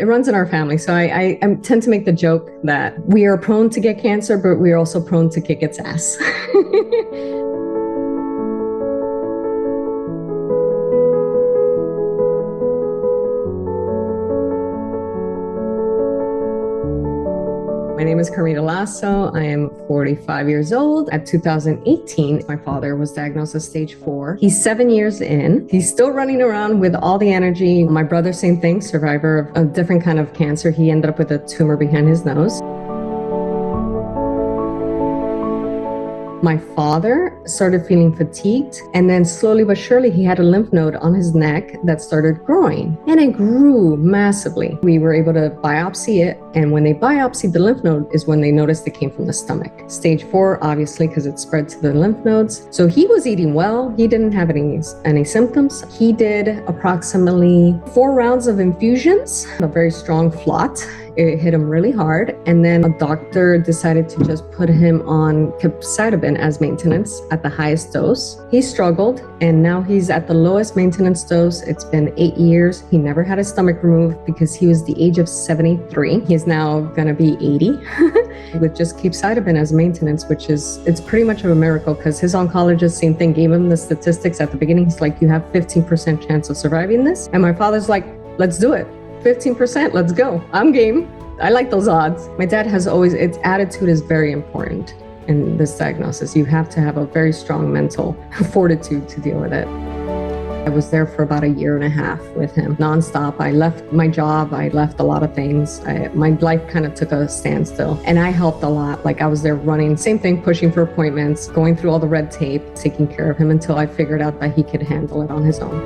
It runs in our family. So I tend to make the joke that we are prone to get cancer, but we are also prone to kick its ass. My name is Carmita Lasso. I am 45 years old. At 2018, my father was diagnosed as stage 4. He's 7 years in. He's still running around with all the energy. My brother, same thing, survivor of a different kind of cancer. He ended up with a tumor behind his nose. My father started feeling fatigued, and then slowly but surely he had a lymph node on his neck that started growing, and it grew massively. We were able to biopsy it, and when they biopsied the lymph node is when they noticed it came from the stomach. Stage 4, obviously, because it spread to the lymph nodes. So he was eating well. He didn't have any symptoms. He did approximately 4 rounds of infusions, a very strong FLOT. It hit him really hard, and then a doctor decided to just put him on capecitabine as maintenance at the highest dose. He struggled, and now he's at the lowest maintenance dose. It's been 8 years. He never had his stomach removed because he was the age of 73. He's now gonna be 80 with just capecitabine as maintenance, which is, it's pretty much of a miracle, because his oncologist, same thing, gave him the statistics at the beginning. He's like, you have 15% chance of surviving this. And my father's like, let's do it. 15%, let's go. I'm game. I like those odds. My dad has always, its attitude is very important in this diagnosis. You have to have a very strong mental fortitude to deal with it. I was there for about 1.5 years with him, nonstop. I left my job. I left a lot of things. My life kind of took a standstill, and I helped a lot. Like, I was there running, same thing, pushing for appointments, going through all the red tape, taking care of him until I figured out that he could handle it on his own.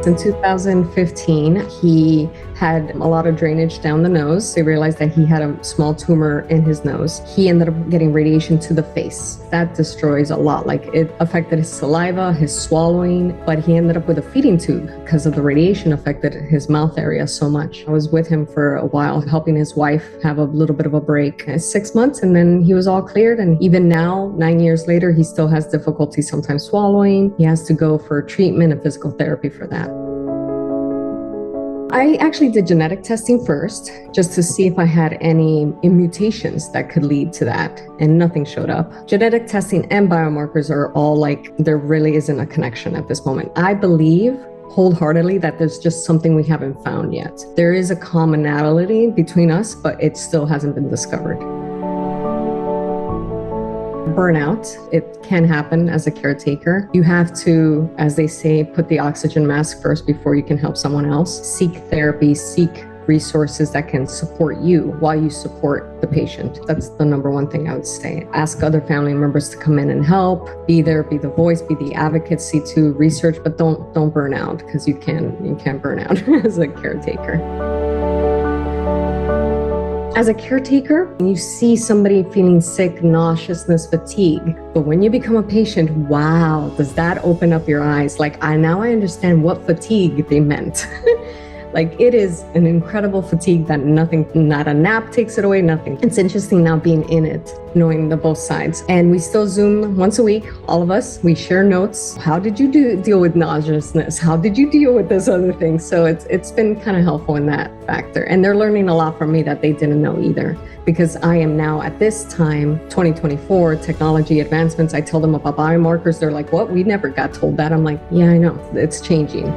In 2015, he had a lot of drainage down the nose. They realized that he had a small tumor in his nose. He ended up getting radiation to the face. That destroys a lot. Like, it affected his saliva, his swallowing, but he ended up with a feeding tube because of the radiation affected his mouth area so much. I was with him for a while, helping his wife have a little bit of a break. 6 months, and then he was all cleared. And even now, 9 years later, he still has difficulty sometimes swallowing. He has to go for treatment and physical therapy for that. I actually did genetic testing first, just to see if I had any mutations that could lead to that, and nothing showed up. Genetic testing and biomarkers are all like, there really isn't a connection at this moment. I believe wholeheartedly that there's just something we haven't found yet. There is a commonality between us, but it still hasn't been discovered. Burnout, it can happen as a caretaker. You have to, as they say, put the oxygen mask first before you can help someone else. Seek therapy, seek resources that can support you while you support the patient. That's the number one thing I would say. Ask other family members to come in and help. Be there, be the voice, be the advocacy to research, but don't burn out, because you can burn out as a caretaker. As a caretaker, you see somebody feeling sick, nauseousness, fatigue. But when you become a patient, wow, does that open up your eyes? Like, now I understand what fatigue they meant. Like, it is an incredible fatigue that nothing, not a nap takes it away, nothing. It's interesting now being in it, knowing the both sides. And we still Zoom once a week, all of us. We share notes. How did you deal with nauseousness? How did you deal with this other thing? So it's been kind of helpful in that factor. And they're learning a lot from me that they didn't know either. Because I am now, at this time, 2024, technology advancements, I tell them about biomarkers. They're like, what? We never got told that. I'm like, yeah, I know. It's changing.